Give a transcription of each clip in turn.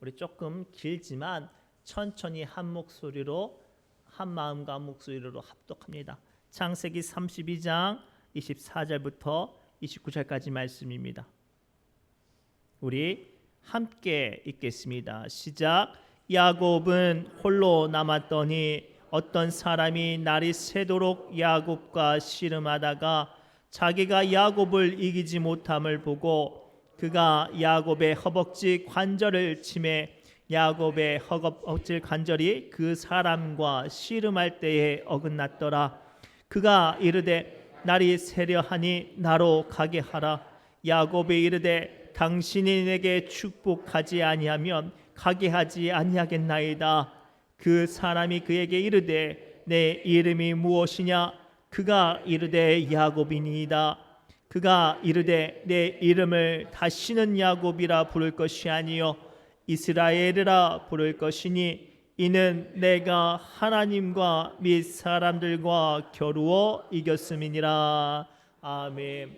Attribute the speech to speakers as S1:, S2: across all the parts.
S1: 우리 조금 길지만 천천히 한 목소리로, 한 마음과 한 목소리로 합독합니다. 창세기 32장 24절부터 29절까지 말씀입니다. 우리 함께 읽겠습니다. 시작. 야곱은 홀로 남았더니 어떤 사람이 날이 새도록 야곱과 씨름하다가 자기가 야곱을 이기지 못함을 보고 그가 야곱의 허벅지 관절을 치매 야곱의 허벅지 관절이 그 사람과 씨름할 때에 어긋났더라. 그가 이르되 날이 새려하니 나로 가게 하라. 야곱이 이르되 당신이 내게 축복하지 아니하면 가게 하지 아니하겠나이다. 그 사람이 그에게 이르되 내 이름이 무엇이냐? 그가 이르되 야곱이니이다. 그가 이르되 내 이름을 다시는 야곱이라 부를 것이 아니요 이스라엘이라 부를 것이니 이는 내가 하나님과 및 사람들과 겨루어 이겼음이니라. 아멘.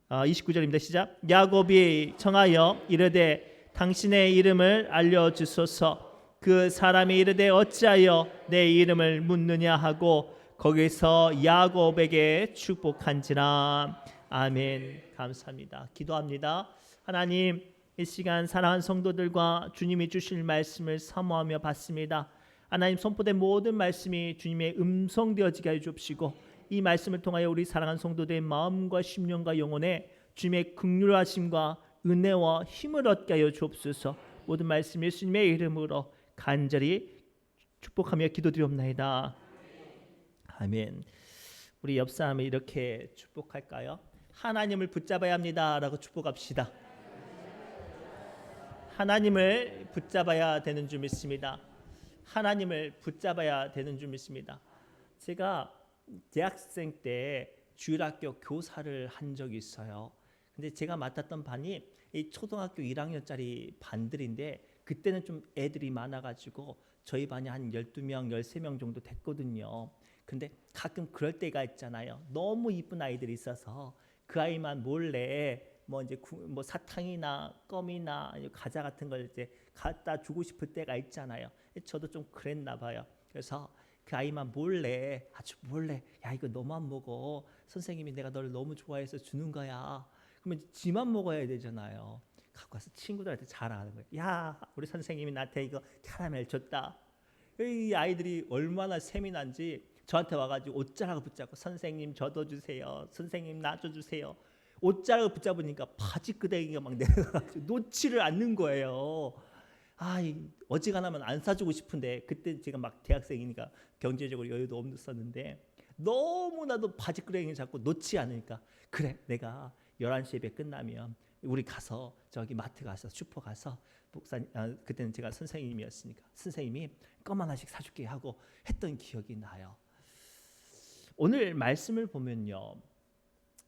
S1: 29절입니다. 시작. 야곱이 청하여 이르되 당신의 이름을 알려주소서. 그 사람이 이르되 어찌하여 내 이름을 묻느냐 하고 거기서 야곱에게 축복한지라. 아멘. 감사합니다. 기도합니다. 하나님, 이 시간 사랑하는 성도들과 주님이 주실 말씀을 사모하며 받습니다. 하나님, 선포된 모든 말씀이 주님의 음성 되어지게 해 주옵시고 이 말씀을 통하여 우리 사랑하는 성도들의 마음과 심령과 영혼에 주님의 긍휼하심과 은혜와 힘을 얻게 하여 주옵소서. 모든 말씀 예수님의 이름으로 간절히 축복하며 기도드리옵나이다. 아멘. 우리 옆 사람을 이렇게 축복할까요? 하나님을 붙잡아야 합니다라고 축복합시다. 하나님을 붙잡아야 되는 줄 믿습니다. 하나님을 붙잡아야 되는 줄 믿습니다. 제가 대학생 때 주일학교 교사를 한 적이 있어요. 근데 제가 맡았던 반이 이 초등학교 1학년짜리 반들인데 그때는 좀 애들이 많아가지고 저희 반이 한 12명, 13명 정도 됐거든요. 근데 가끔 그럴 때가 있잖아요. 너무 이쁜 아이들이 있어서 그 아이만 몰래 뭐 사탕이나 껌이나 과자 같은 걸 이제 갖다 주고 싶을 때가 있잖아요. 저도 좀 그랬나 봐요. 그래서 그 아이만 몰래, 아주 몰래, 야 이거 너만 먹어. 선생님이 내가 너를 너무 좋아해서 주는 거야. 그러면 지만 먹어야 되잖아요. 갖고 와서 친구들한테 자랑하는 거예요. 야, 우리 선생님이 나한테 이거 캐러멜 줬다. 이 아이들이 얼마나 세민한지 저한테 와가지고 옷자락을 붙잡고 선생님 저도 주세요. 선생님 나도 주세요. 옷자락을 붙잡으니까 바지 끄댕이가 막 내려가지고 놓지를 않는 거예요. 어지간하면 안 사주고 싶은데 그때 제가 막 대학생이니까 경제적으로 여유도 없었는데 너무나도 바지 끄댕이 잡고 놓지 않으니까 그래 내가 11시 예배 끝나면 우리 가서 저기 마트 가서 슈퍼 가서 목사님 그때는 제가 선생님이었으니까 선생님이 껌 하나씩 사줄게 하고 했던 기억이 나요. 오늘 말씀을 보면요.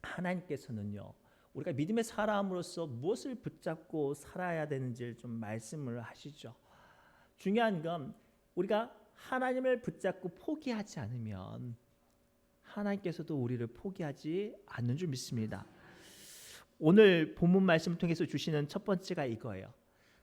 S1: 하나님께서는요. 우리가 믿음의 사람으로서 무엇을 붙잡고 살아야 되는지를 좀 말씀을 하시죠. 중요한 건 우리가 하나님을 붙잡고 포기하지 않으면 하나님께서도 우리를 포기하지 않는 줄 믿습니다. 오늘 본문 말씀을 통해서 주시는 첫 번째가 이거예요.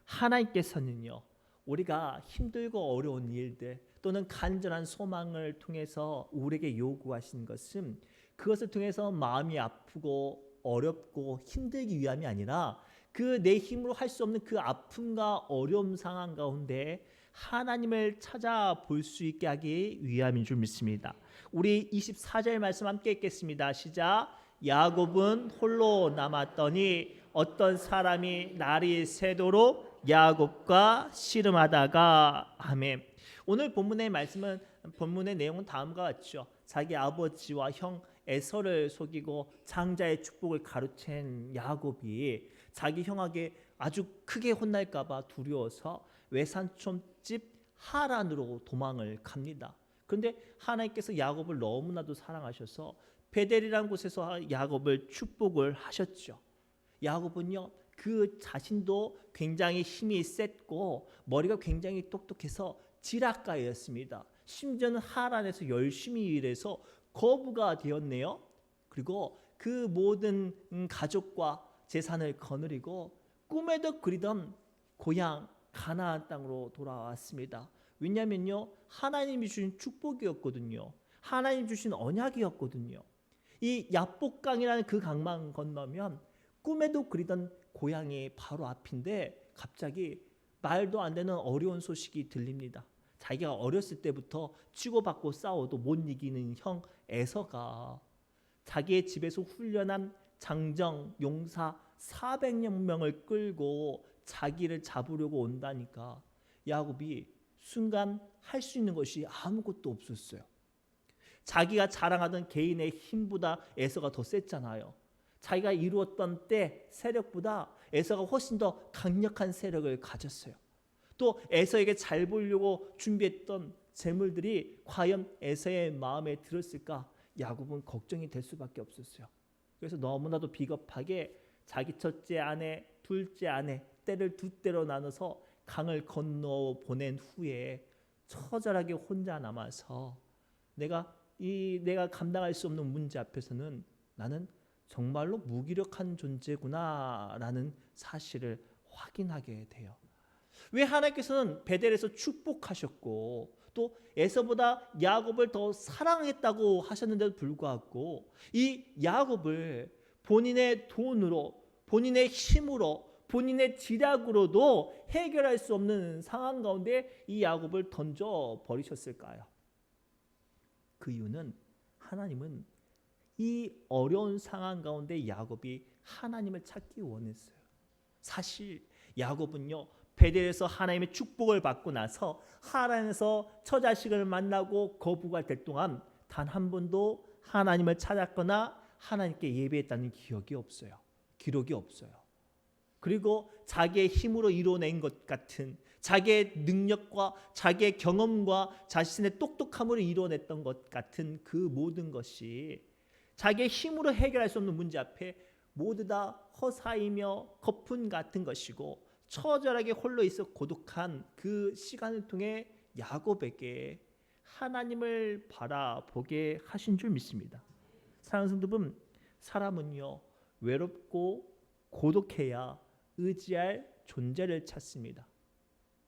S1: 하나님께서는요. 우리가 힘들고 어려운 일들 또는 간절한 소망을 통해서 우리에게 요구하시는 것은 그것을 통해서 마음이 아프고 어렵고 힘들기 위함이 아니라 그 내 힘으로 할 수 없는 그 아픔과 어려움 상황 가운데 하나님을 찾아볼 수 있게 하기 위함인 줄 믿습니다. 우리 24절 말씀 함께 읽겠습니다. 시작. 야곱은 홀로 남았더니 어떤 사람이 날이 새도록 야곱과 씨름하다가. 아멘. 오늘 본문의 말씀은 본문의 내용은 다음과 같죠. 자기 아버지와 형 에서를 속이고 장자의 축복을 가로챈 야곱이 자기 형에게 아주 크게 혼날까봐 두려워서 외삼촌집 하란으로 도망을 갑니다. 그런데 하나님께서 야곱을 너무나도 사랑하셔서 베델이라는 곳에서 야곱을 축복을 하셨죠. 야곱은요 그 자신도 굉장히 힘이 셌고 머리가 굉장히 똑똑해서 지략가였습니다. 심지어는 하란에서 열심히 일해서 거부가 되었네요. 그리고 그 모든 가족과 재산을 거느리고 꿈에도 그리던 고향 가나안 땅으로 돌아왔습니다. 왜냐하면요, 하나님이 주신 축복이었거든요. 하나님 주신 언약이었거든요. 이 야복강이라는 그 강만 건너면 꿈에도 그리던 고향이 바로 앞인데 갑자기 말도 안 되는 어려운 소식이 들립니다. 자기가 어렸을 때부터 치고받고 싸워도 못 이기는 형 에서가 자기의 집에서 훈련한 장정, 용사 400여 명을 끌고 자기를 잡으려고 온다니까 야곱이 순간 할 수 있는 것이 아무것도 없었어요. 자기가 자랑하던 개인의 힘보다 에서가 더 셌잖아요. 자기가 이루었던 때 세력보다 에서가 훨씬 더 강력한 세력을 가졌어요. 또 에서에게 잘 보이려고 준비했던 재물들이 과연 에서의 마음에 들었을까? 야곱은 걱정이 될 수밖에 없었어요. 그래서 너무나도 비겁하게 자기 첫째 아내, 둘째 아내 때를 두 때로 나눠서 강을 건너 보낸 후에 처절하게 혼자 남아서 내가 감당할 수 없는 문제 앞에서는 나는 정말로 무기력한 존재구나라는 사실을 확인하게 돼요. 왜 하나님께서는 베델에서 축복하셨고 또 에서보다 야곱을 더 사랑했다고 하셨는데도 불구하고 이 야곱을 본인의 돈으로, 본인의 힘으로, 본인의 지략으로도 해결할 수 없는 상황 가운데 이 야곱을 던져 버리셨을까요? 그 이유는 하나님은 이 어려운 상황 가운데 야곱이 하나님을 찾기 원했어요. 사실 야곱은요, 베델에서 하나님의 축복을 받고 나서 하란에서 처자식을 만나고 거부가 될 동안 단 한 번도 하나님을 찾았거나 하나님께 예배했다는 기억이 없어요. 기록이 없어요. 그리고 자기의 힘으로 이뤄낸 것 같은 자기의 능력과 자기의 경험과 자신의 똑똑함으로 이뤄냈던 것 같은 그 모든 것이 자기의 힘으로 해결할 수 없는 문제 앞에 모두 다 허사이며 거품 같은 것이고 처절하게 홀로 있어 고독한 그 시간을 통해 야곱에게 하나님을 바라보게 하신 줄 믿습니다. 사랑하는 성도분, 사람은요 외롭고 고독해야 의지할 존재를 찾습니다.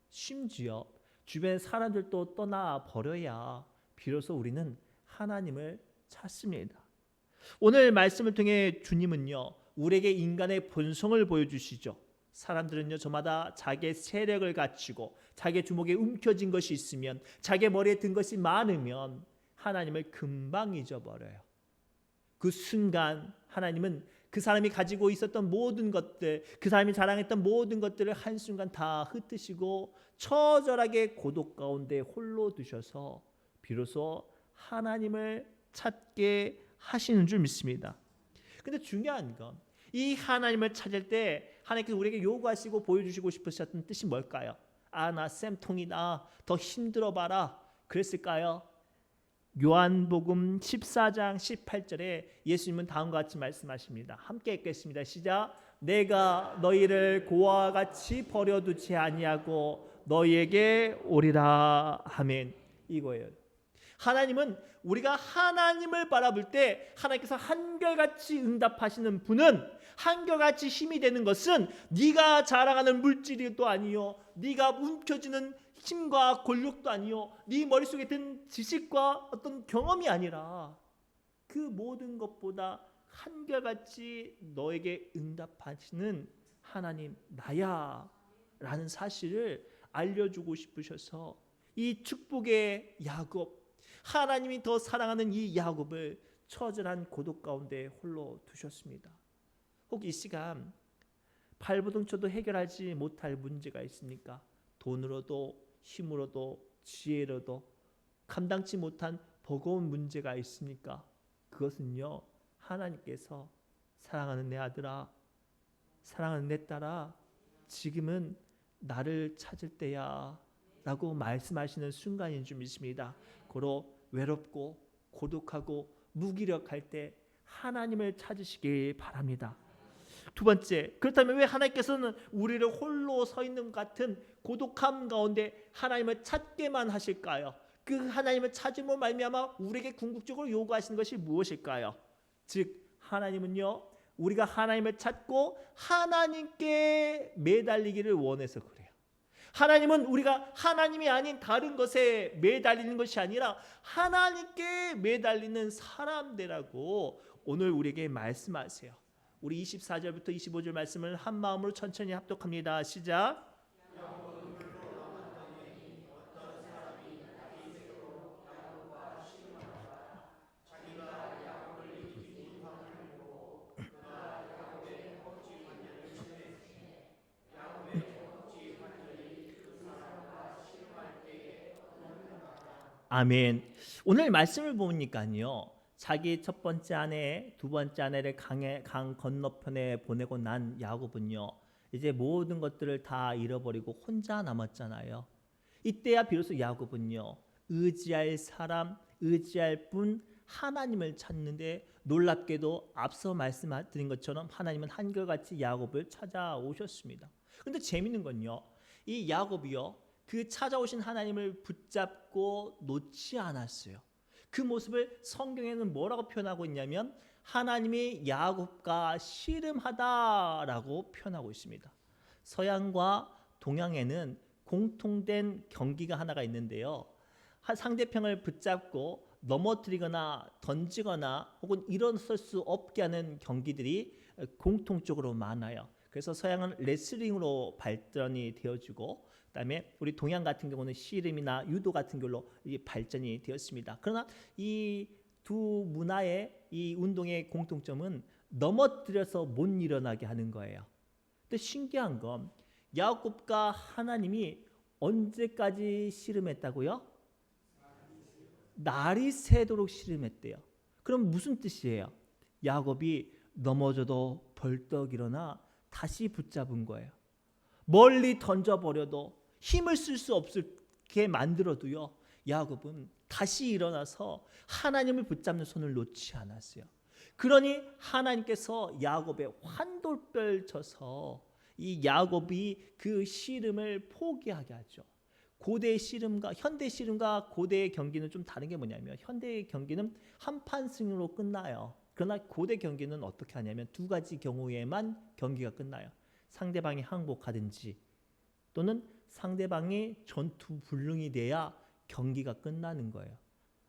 S1: 심지어 주변 사람들도 떠나 버려야 비로소 우리는 하나님을 찾습니다. 오늘 말씀을 통해 주님은요 우리에게 인간의 본성을 보여주시죠. 사람들은요 저마다 자기의 세력을 갖추고 자기의 주먹에 움켜진 것이 있으면 자기의 머리에 든 것이 많으면 하나님을 금방 잊어버려요. 그 순간 하나님은 그 사람이 가지고 있었던 모든 것들, 그 사람이 자랑했던 모든 것들을 한순간 다 흩으시고 처절하게 고독 가운데 홀로 두셔서 비로소 하나님을 찾게 하시는 줄 믿습니다. 근데 중요한 건 이 하나님을 찾을 때 하나님께서 우리에게 요구하시고 보여주시고 싶으셨던 뜻이 뭘까요? 나 쌤통이다. 더 힘들어 봐라. 그랬을까요? 요한복음 14장 18절에 예수님은 다음과 같이 말씀하십니다. 함께 읽겠습니다. 시작. 내가 너희를 고아와 같이 버려두지 아니하고 너희에게 오리라. 아멘. 이거예요. 하나님은 우리가 하나님을 바라볼 때 하나님께서 한결같이 응답하시는 분은 한결같이 힘이 되는 것은 네가 자랑하는 물질도 아니요 네가 움켜쥐는 힘과 권력도 아니요 네 머릿속에 든 지식과 어떤 경험이 아니라 그 모든 것보다 한결같이 너에게 응답하시는 하나님 나야 라는 사실을 알려주고 싶으셔서 이 축복의 야곱 하나님이 더 사랑하는 이 야곱을 처절한 고독 가운데 홀로 두셨습니다. 혹 이 시간 발버둥 쳐도 해결하지 못할 문제가 있습니까? 돈으로도 힘으로도 지혜로도 감당치 못한 버거운 문제가 있습니까? 그것은요 하나님께서 사랑하는 내 아들아 사랑하는 내 딸아 지금은 나를 찾을 때야 라고 말씀하시는 순간인 줄 믿습니다. 고로 외롭고 고독하고 무기력할 때 하나님을 찾으시길 바랍니다. 두 번째, 그렇다면 왜 하나님께서는 우리를 홀로 서 있는 것 같은 고독함 가운데 하나님을 찾게만 하실까요? 그 하나님을 찾음으로 말미암아 우리에게 궁극적으로 요구하시는 것이 무엇일까요? 즉 하나님은요 우리가 하나님을 찾고 하나님께 매달리기를 원해서 그래요. 하나님은 우리가 하나님이 아닌 다른 것에 매달리는 것이 아니라 하나님께 매달리는 사람 되라고 오늘 우리에게 말씀하세요. 우리 24절부터 25절 말씀을 한 마음으로 천천히 합독합니다. 시작. 아멘. 오늘 말씀을 보니까요, 자기 첫 번째 아내, 두 번째 아내를 강 건너편에 보내고 난 야곱은요, 이제 모든 것들을 다 잃어버리고 혼자 남았잖아요. 이때야 비로소 야곱은요, 의지할 사람, 의지할 분 하나님을 찾는데, 놀랍게도 앞서 말씀드린 것처럼 하나님은 한결같이 야곱을 찾아오셨습니다. 그런데 재밌는 건요, 이 야곱이요, 그 찾아오신 하나님을 붙잡고 놓지 않았어요. 그 모습을 성경에는 뭐라고 표현하고 있냐면 하나님이 야곱과 씨름하다라고 표현하고 있습니다. 서양과 동양에는 공통된 경기가 하나가 있는데요. 상대편을 붙잡고 넘어뜨리거나 던지거나 혹은 일어설 수 없게 하는 경기들이 공통적으로 많아요. 그래서 서양은 레슬링으로 발전이 되어지고, 그다음에 우리 동양 같은 경우는 씨름이나 유도 같은 걸로 발전이 되었습니다. 그러나 이 두 문화의 이 운동의 공통점은 넘어뜨려서 못 일어나게 하는 거예요. 근데 신기한 건 야곱과 하나님이 언제까지 씨름했다고요? 날이 새도록 씨름했대요. 그럼 무슨 뜻이에요? 야곱이 넘어져도 벌떡 일어나 다시 붙잡은 거예요. 멀리 던져버려도 힘을 쓸 수 없게 만들어도요, 야곱은 다시 일어나서 하나님을 붙잡는 손을 놓지 않았어요. 그러니 하나님께서 야곱의 환돌뼈를 쳐서 이 야곱이 그 씨름을 포기하게 하죠. 고대 씨름과 현대 씨름과 고대의 경기는 좀 다른 게 뭐냐면, 현대의 경기는 한판 승으로 끝나요. 그러나 고대 경기는 어떻게 하냐면 두 가지 경우에만 경기가 끝나요. 상대방이 항복하든지 또는 상대방이 전투 불능이 돼야 경기가 끝나는 거예요.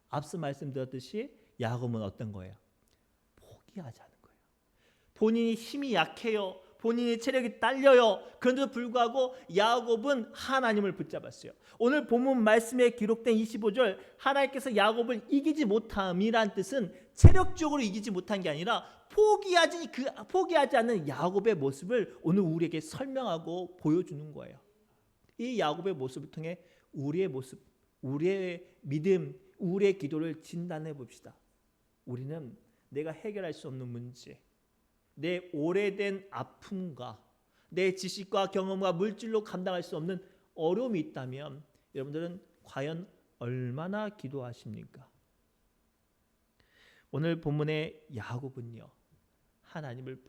S1: 앞서 말씀드렸듯이 야곱은 어떤 거예요? 포기하지 않은 거예요. 본인이 힘이 약해요. 본인의 체력이 딸려요. 그런데도 불구하고 야곱은 하나님을 붙잡았어요. 오늘 본문 말씀에 기록된 25절, 하나님께서 야곱을 이기지 못함이란 뜻은 체력적으로 이기지 못한 게 아니라 포기하지 않는 야곱의 모습을 오늘 우리에게 설명하고 보여주는 거예요. 이 야곱의 모습을 통해 우리의 모습, 우리의 믿음, 우리의 기도를 진단해 봅시다. 우리는 내가 해결할 수 없는 문제, 내 오래된 아픔과 내 지식과 경험과 물질로 감당할 수 없는 어려움이 있다면 여러분들은 과연 얼마나 기도하십니까? 오늘 본문의 야곱은요, 하나님을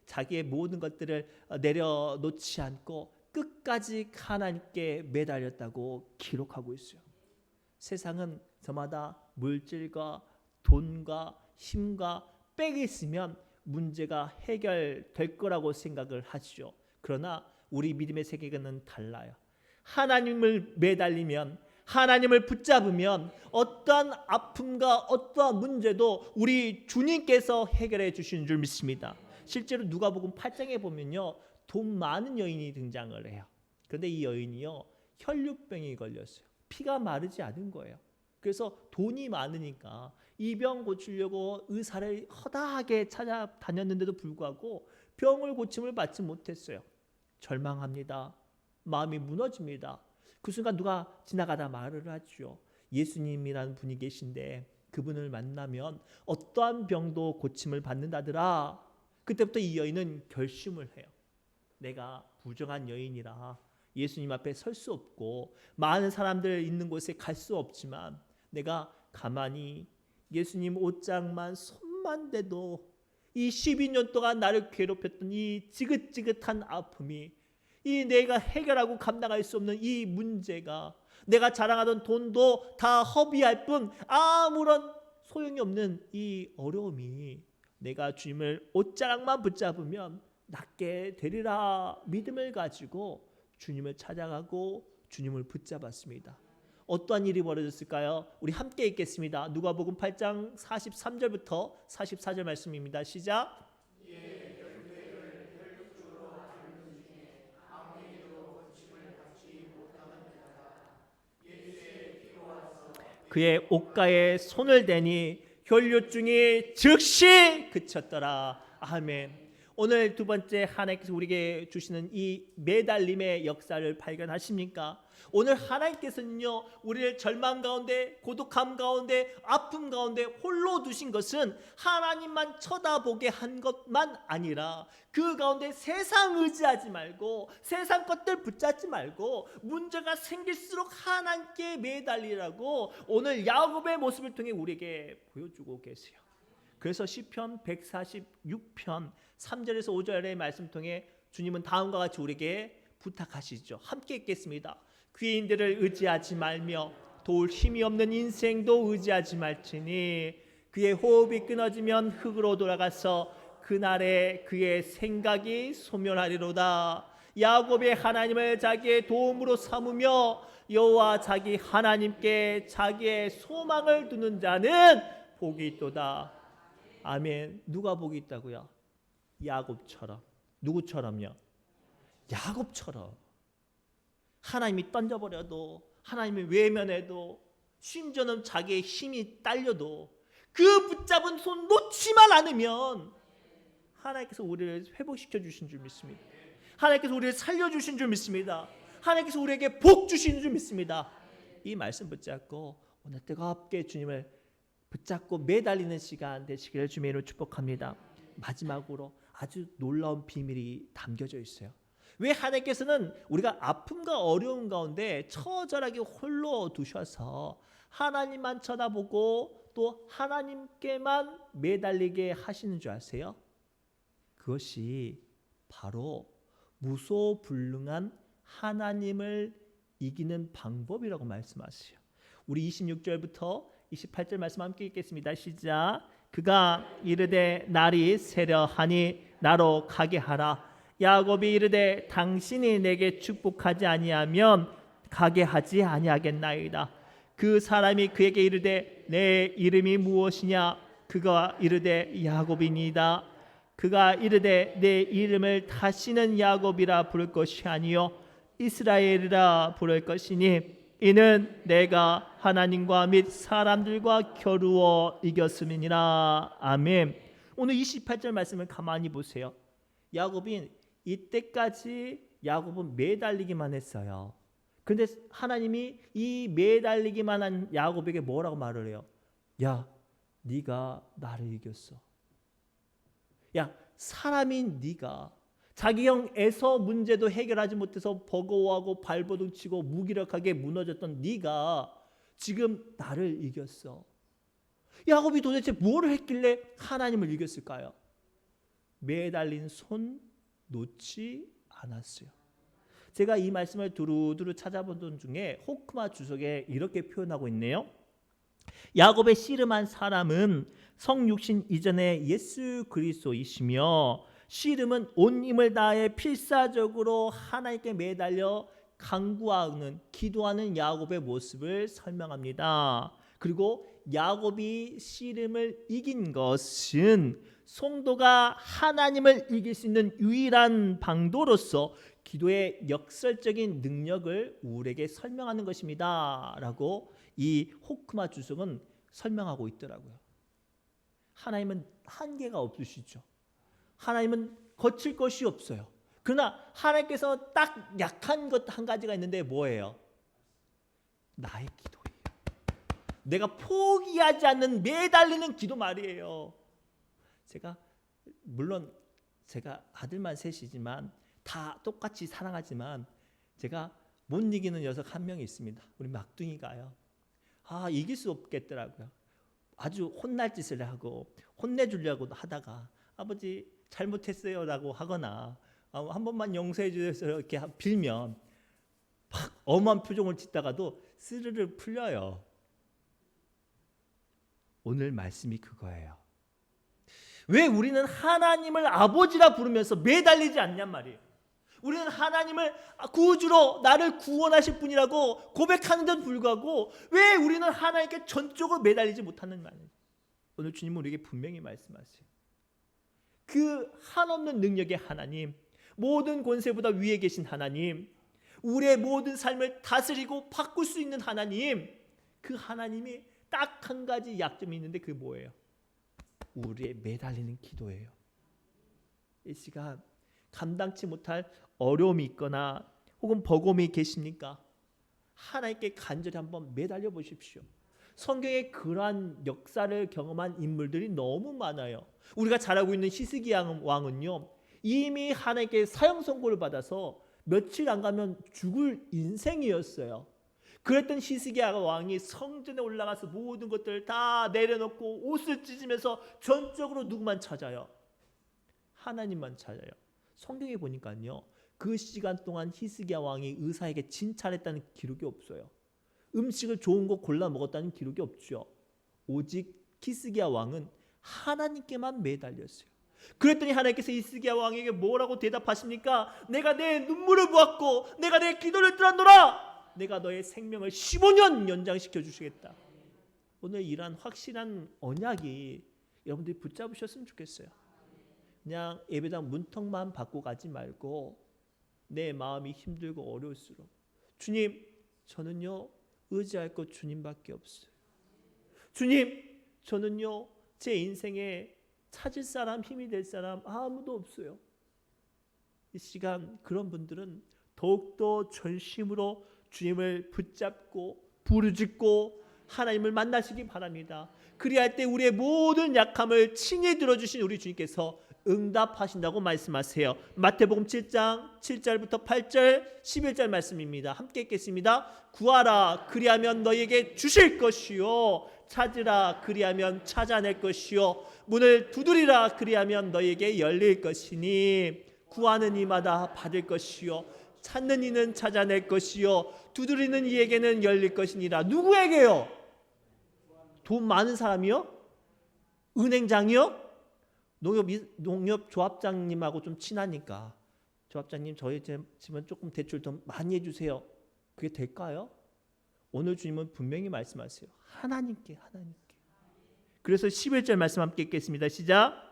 S1: 자기의 모든 것들을 내려놓지 않고 끝까지 하나님께 매달렸다고 기록하고 있어요. 세상은 저마다 물질과 돈과 힘과 빽이 있으면 문제가 해결될 거라고 생각을 하시죠. 그러나 우리 믿음의 세계관은 달라요. 하나님을 매달리면, 하나님을 붙잡으면 어떠한 아픔과 어떠한 문제도 우리 주님께서 해결해 주시는 줄 믿습니다. 실제로 누가복음 8장에 보면요, 돈 많은 여인이 등장을 해요. 그런데 이 여인이요, 혈류병이 걸렸어요. 피가 마르지 않은 거예요. 그래서 돈이 많으니까 이 병 고치려고 의사를 허다하게 찾아다녔는데도 불구하고 병을 고침을 받지 못했어요. 절망합니다. 마음이 무너집니다. 그 순간 누가 지나가다 말을 하죠. 예수님이라는 분이 계신데 그분을 만나면 어떠한 병도 고침을 받는다더라. 그때부터 이 여인은 결심을 해요. 내가 부정한 여인이라 예수님 앞에 설 수 없고 많은 사람들 있는 곳에 갈 수 없지만 내가 가만히 예수님 옷장만 손만 대도 이 12년 동안 나를 괴롭혔던 이 지긋지긋한 아픔이, 이 내가 해결하고 감당할 수 없는 이 문제가, 내가 자랑하던 돈도 다 허비할 뿐 아무런 소용이 없는 이 어려움이 내가 주님을 옷자락만 붙잡으면 낫게 되리라 믿음을 가지고 주님을 찾아가고 주님을 붙잡았습니다. 어떠한 일이 벌어졌을까요? 우리 함께 읽겠습니다. 누가복음 8장 43절부터 44절 말씀입니다. 시작. 그의 옷가에 손을 대니 혈류증이 즉시 그쳤더라. 아멘. 오늘 두 번째 하나님께서 우리에게 주시는 이 매달림의 역사를 발견하십니까? 오늘 하나님께서는요, 우리를 절망 가운데, 고독함 가운데, 아픔 가운데 홀로 두신 것은 하나님만 쳐다보게 한 것만 아니라 그 가운데 세상 의지하지 말고 세상 것들 붙잡지 말고 문제가 생길수록 하나님께 매달리라고 오늘 야곱의 모습을 통해 우리에게 보여주고 계세요. 그래서 시편 146편 3절에서 5절의 말씀 통해 주님은 다음과 같이 우리에게 부탁하시죠. 함께 읽겠습니다. 귀인들을 의지하지 말며 도울 힘이 없는 인생도 의지하지 말지니 그의 호흡이 끊어지면 흙으로 돌아가서 그날에 그의 생각이 소멸하리로다. 야곱의 하나님을 자기의 도움으로 삼으며 여호와 자기 하나님께 자기의 소망을 두는 자는 복이 있도다. 아멘. 누가 복이 있다고요? 야곱처럼. 누구처럼요? 야곱처럼. 하나님이 던져버려도, 하나님이 외면해도, 심지어는 자기의 힘이 딸려도 그 붙잡은 손 놓지만 않으면 하나님께서 우리를 회복시켜 주신 줄 믿습니다. 하나님께서 우리를 살려주신 줄 믿습니다. 하나님께서 우리에게 복 주시는 줄 믿습니다. 이 말씀 붙잡고 오늘 뜨겁게 주님을 붙잡고 매달리는 시간 되시기를 주님의 이름으로 축복합니다. 마지막으로 아주 놀라운 비밀이 담겨져 있어요. 왜 하나님께서는 우리가 아픔과 어려움 가운데 처절하게 홀로 두셔서 하나님만 쳐다보고 또 하나님께만 매달리게 하시는 줄 아세요? 그것이 바로 무소불능한 하나님을 이기는 방법이라고 말씀하세요. 우리 26절부터 28절 말씀 함께 읽겠습니다. 시작. 그가 이르되 날이 세려하니 나로 가게 하라. 야곱이 이르되 당신이 내게 축복하지 아니하면 가게 하지 아니하겠나이다. 그 사람이 그에게 이르되 내 이름이 무엇이냐? 그가 이르되 야곱이니이다. 그가 이르되 내 이름을 다시는 야곱이라 부를 것이 아니요 이스라엘이라 부를 것이니 이는 내가 하나님과 및 사람들과 겨루어 이겼음이니라. 아멘. 오늘 28절 말씀을 가만히 보세요. 야곱이 이때까지 야곱은 매달리기만 했어요. 그런데 하나님이 이 매달리기만 한 야곱에게 뭐라고 말을 해요? 야, 네가 나를 이겼어. 야, 사람인 네가 자기 형 에서 문제도 해결하지 못해서 버거워하고 발버둥치고 무기력하게 무너졌던 네가 지금 나를 이겼어. 야곱이 도대체 뭘 했길래 하나님을 이겼을까요? 매달린 손 놓지 않았어요. 제가 이 말씀을 두루두루 찾아보던 중에 호크마 주석에 이렇게 표현하고 있네요. 야곱의 씨름한 사람은 성육신 이전의 예수 그리스도이시며 씨름은 온 힘을 다해 필사적으로 하나님께 매달려 간구하는 기도하는 야곱의 모습을 설명합니다. 그리고 야곱이 씨름을 이긴 것은 성도가 하나님을 이길 수 있는 유일한 방도로서 기도의 역설적인 능력을 우리에게 설명하는 것입니다. 라고 이 호크마 주석은 설명하고 있더라고요. 하나님은 한계가 없으시죠. 하나님은 거칠 것이 없어요. 그러나 하나님께서 딱 약한 것 한 가지가 있는데 뭐예요? 나의 기도예요. 내가 포기하지 않는 매달리는 기도 말이에요. 물론 제가 아들만 셋이지만 다 똑같이 사랑하지만 제가 못 이기는 녀석 한 명이 있습니다. 우리 막둥이가요. 이길 수 없겠더라고요. 아주 혼날 짓을 하고 혼내주려고 하다가 아버지 잘못했어요 라고 하거나 한 번만 용서해 주세요 이렇게 빌면 막 엄한 표정을 짓다가도 스르르 풀려요. 오늘 말씀이 그거예요. 왜 우리는 하나님을 아버지라 부르면서 매달리지 않냔 말이에요. 우리는 하나님을 구주로 나를 구원하실 분이라고 고백하는데도 불구하고 왜 우리는 하나님께 전적으로 매달리지 못하는 말이에요. 오늘 주님은 우리에게 분명히 말씀하세요. 그 한없는 능력의 하나님, 모든 권세보다 위에 계신 하나님, 우리의 모든 삶을 다스리고 바꿀 수 있는 하나님, 그 하나님이 딱 한 가지 약점이 있는데 그게 뭐예요? 우리의 매달리는 기도예요. 이 시간 감당치 못할 어려움이 있거나 혹은 버거움이 계십니까? 하나님께 간절히 한번 매달려 보십시오. 성경에 그러한 역사를 경험한 인물들이 너무 많아요. 우리가 잘 알고 있는 히스기야 왕은요, 이미 하나님께 사형 선고를 받아서 며칠 안 가면 죽을 인생이었어요. 그랬던 히스기야 왕이 성전에 올라가서 모든 것들을 다 내려놓고 옷을 찢으면서 전적으로 누구만 찾아요? 하나님만 찾아요. 성경에 보니까요, 그 시간 동안 히스기야 왕이 의사에게 진찰했다는 기록이 없어요. 음식을 좋은 거 골라 먹었다는 기록이 없죠. 오직 히스기야 왕은 하나님께만 매달렸어요. 그랬더니 하나님께서 히스기야 왕에게 뭐라고 대답하십니까? 내가 내 눈물을 보았고 내가 내 기도를 들었노라. 내가 너의 생명을 15년 연장시켜 주시겠다. 오늘 이러한 확실한 언약이 여러분들이 붙잡으셨으면 좋겠어요. 그냥 예배당 문턱만 받고 가지 말고 내 마음이 힘들고 어려울수록 주님, 저는요 의지할 것 주님밖에 없어요. 주님, 저는요 제 인생에 찾을 사람, 힘이 될 사람 아무도 없어요. 이 시간 그런 분들은 더욱더 전심으로 주님을 붙잡고 부르짖고 하나님을 만나시기 바랍니다. 그리할 때 우리의 모든 약함을 친히 들어주신 우리 주님께서 응답하신다고 말씀하세요. 마태복음 7장 7절부터 8절 11절 말씀입니다. 함께 읽겠습니다. 구하라 그리하면 너희에게 주실 것이요, 찾으라 그리하면 찾아낼 것이요, 문을 두드리라 그리하면 너희에게 열릴 것이니 구하는 이마다 받을 것이요, 찾는 이는 찾아낼 것이요, 두드리는 이에게는 열릴 것이니라. 누구에게요? 돈 많은 사람이요? 은행장이요? 농협조합장님하고 좀 친하니까 조합장님 저희 집은 조금 대출 더 많이 해주세요. 그게 될까요? 오늘 주님은 분명히 말씀하세요. 하나님께. 그래서 11절 말씀 함께 읽겠습니다. 시작.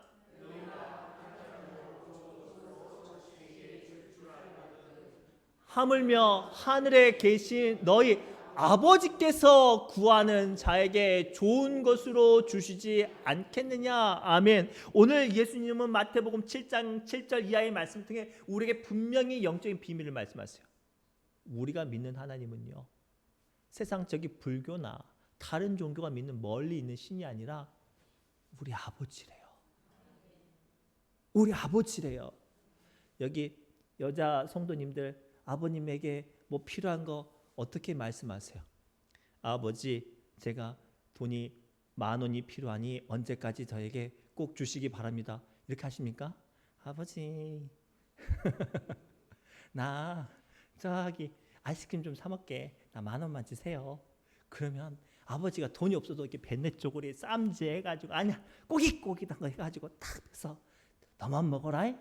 S1: 하물며 하늘에 계신 너희 아버지께서 구하는 자에게 좋은 것으로 주시지 않겠느냐. 아멘. 오늘 예수님은 마태복음 7장 7절 이하의 말씀 통해 우리에게 분명히 영적인 비밀을 말씀하세요. 우리가 믿는 하나님은요, 세상적인 불교나 다른 종교가 믿는 멀리 있는 신이 아니라 우리 아버지래요. 우리 아버지래요. 여기 여자 성도님들, 아버님에게 뭐 필요한 거 어떻게 말씀하세요? 아버지, 제가 돈이 10,000원이 필요하니 언제까지 저에게 꼭 주시기 바랍니다. 이렇게 하십니까? 아버지, 나 저기 아이스크림 좀 사 먹게. 나 10,000원만 주세요. 그러면 아버지가 돈이 없어도 이렇게 뱃내 쪼그리 쌈지 해가지고, 아니야, 꼬깃꼬깃한 거 해가지고 탁 해서 너만 먹어라.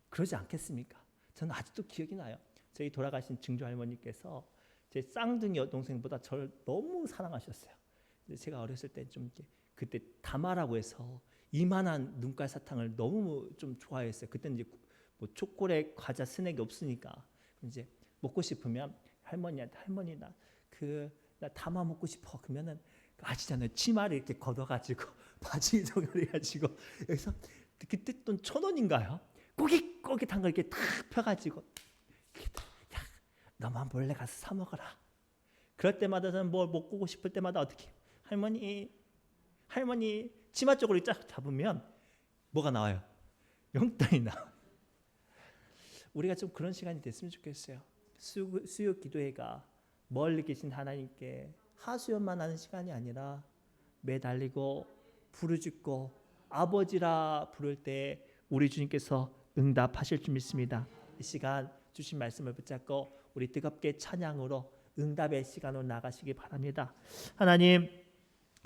S1: 그러지 않겠습니까? 저는 아직도 기억이 나요. 저희 돌아가신 증조 할머니께서 제 쌍둥이 여동생보다 저를 너무 사랑하셨어요. 제가 어렸을 때 좀 그때 다마라고 해서 이만한 눈깔 사탕을 너무 좀 좋아했어요. 그때는 이제 뭐 초콜릿, 과자, 스낵이 없으니까 이제 먹고 싶으면 할머니한테, 할머니 나 다마 먹고 싶어. 그러면은 아시잖아요. 치마를 이렇게 걷어가지고 바지 저겨가지고 여기서 그때 돈 1,000원인가요? 꼬깃꼬깃한 걸 이렇게 탁 펴가지고, 야, 너만 몰래 가서 사 먹어라. 그럴 때마다 저는 뭘 먹고 싶을 때마다 어떻게, 할머니 치마 쪽으로 쫙 잡으면 뭐가 나와요? 용돈이 나와요. 우리가 좀 그런 시간이 됐으면 좋겠어요. 수요 기도회가 멀리 계신 하나님께 하수연만 하는 시간이 아니라 매달리고 부르짖고 아버지라 부를 때 우리 주님께서 응답하실 줄 믿습니다. 이 시간 주신 말씀을 붙잡고 우리 뜨겁게 찬양으로 응답의 시간으로 나가시기 바랍니다. 하나님,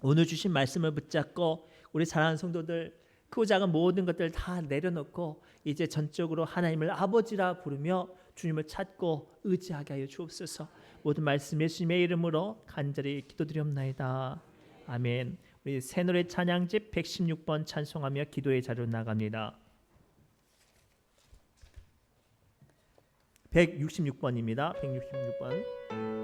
S1: 오늘 주신 말씀을 붙잡고 우리 사랑하는 성도들 크고 작은 모든 것들을 다 내려놓고 이제 전적으로 하나님을 아버지라 부르며 주님을 찾고 의지하게 하여 주옵소서. 모든 말씀 예수님의 이름으로 간절히 기도드리옵나이다. 아멘. 우리 새노래 찬양집 116번 찬송하며 기도의 자리로 나갑니다. 166번입니다. 166번.